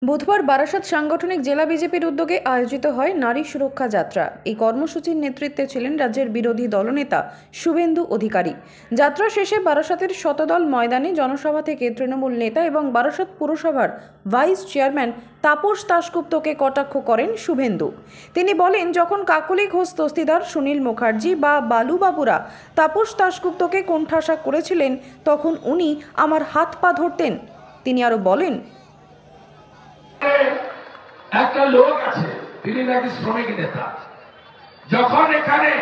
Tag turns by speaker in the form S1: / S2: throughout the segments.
S1: বুধবার বারাসাত সাংগঠনিক জেলা বিজেপির উদ্যোগে আয়োজিত হয় নারী সুরক্ষা যাত্রা। এই কর্মসূচির নেতৃত্বে ছিলেন রাজ্যের বিরোধী দলনেতা শুভেন্দু অধিকারী। যাত্রা শেষে বারাসাতের শতদল ময়দানে জনসভা থেকে তৃণমূল নেতা এবং বারাসাত পুরসভার ভাইস চেয়ারম্যান তাপস দাশগুপ্তকে কটাক্ষ করেন শুভেন্দু। তিনি বলেন, যখন কাকলি ঘোষ দস্তিদার, সুনীল মুখার্জি বা বালুবাবুরা তাপস দাশগুপ্তকে কোণঠাসা করেছিলেন, তখন উনি আমার হাত পা ধরতেন। তিনি আরও বলেন,
S2: একটা লোক আছে, তিনি নাকি শ্রমিক নেতা। যখন এখানে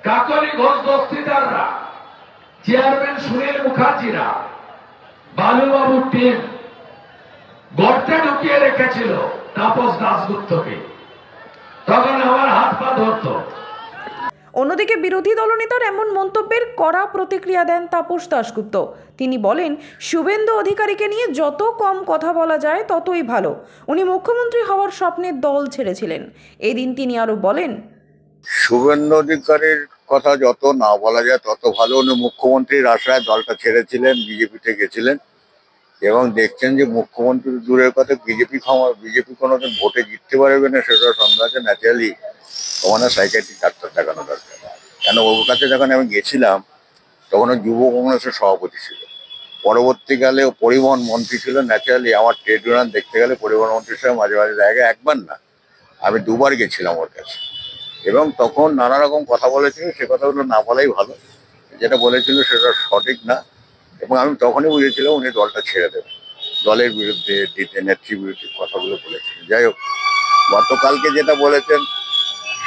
S2: কাকলি ঘোষ দস্তিদাররা, চেয়ারম্যান সুনীল মুখার্জিরা, বালুবাবুর টিম গর্তে ঢুকিয়ে রেখেছিল তাপস দাশগুপ্তকে, তখন আমার হাত পা ধরত।
S1: অন্যদিকে বিরোধী দলনেতার এমন মন্তব্যের কড়া প্রতিক্রিয়া দেন তাপস দাশগুপ্ত। তিনি বলেন, শুভেন্দু অধিকারীকে নিয়ে যত কম কথা বলা যায় ততই ভালো। উনি মুখ্যমন্ত্রী হওয়ার স্বপ্নের দল ছেড়েছিলেন। এদিন তিনি আরও বলেন,
S3: শুভেন্দু অধিকারীর কথা যত না বলা যায় তত ভালো। উনি মুখ্যমন্ত্রীর আশায় দলটা ছেড়েছিলেন, বিজেপিতে গেছিলেন এবং দেখছেন যে মুখ্যমন্ত্রী দূরের কথা, বিজেপি কোনোদিন ভোটে জিততে পারবে না সেটা সন্দেহ আছে। ন্যাচারালি ওখানে সাইকিয়াট্রিক ডাক্তার দেখানো দরকার। কেন ওর কাছে যখন আমি গেছিলাম তখন ও যুব কংগ্রেসের সভাপতি ছিল, পরবর্তীকালে ও পরিবহন মন্ত্রী ছিল। ন্যাচারালি আমার ট্রেড ইউনিয়ন দেখতে গেলে পরিবহন মন্ত্রীর সঙ্গে মাঝে মাঝে জায়গায় একবার না, আমি দুবার গেছিলাম ওর কাছে এবং তখন নানা রকম কথা বলেছিল। সে কথাগুলো না বলাই ভালো। যেটা বলেছিল সেটা সঠিক না এবং আমি তখনই বুঝেছিলাম উনি দলটা ছেড়ে দেবেন। দলের বিরুদ্ধে নেত্রীর বিরুদ্ধে কথাগুলো বলেছিলেন। যাই হোক, গতকালকে যেটা বলেছেন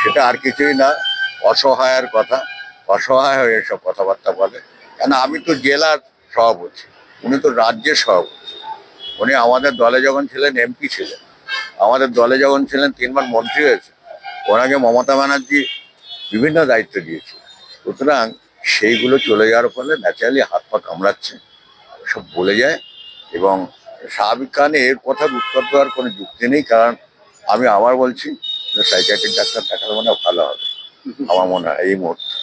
S3: সেটা আর কিছুই না, অসহায়ের কথা। অসহায় হয়ে এসব কথাবার্তা বলে। কেন আমি তো জেলার সভাপতি, উনি তো রাজ্যের সভাপতি। উনি আমাদের দলে যখন ছিলেন এমপি ছিলেন, আমাদের দলে যখন ছিলেন 3বার মন্ত্রী হয়েছে। ওনাকে মমতা ব্যানার্জি বিভিন্ন দায়িত্ব দিয়েছে। সুতরাং সেইগুলো চলে যাওয়ার ফলে ন্যাচারালি হাত পা কামড়াচ্ছে, সব বলে যায় এবং স্বাভাবিক কারণে এর কথার উত্তর দেওয়ার কোনো যুক্তি নেই। কারণ আমি আবার বলছি, সাইকিয়াট্রিক ডাক্তার দেখালে মনে হয় ভালো হবে, আমার মনে হয় এই মুহূর্তে।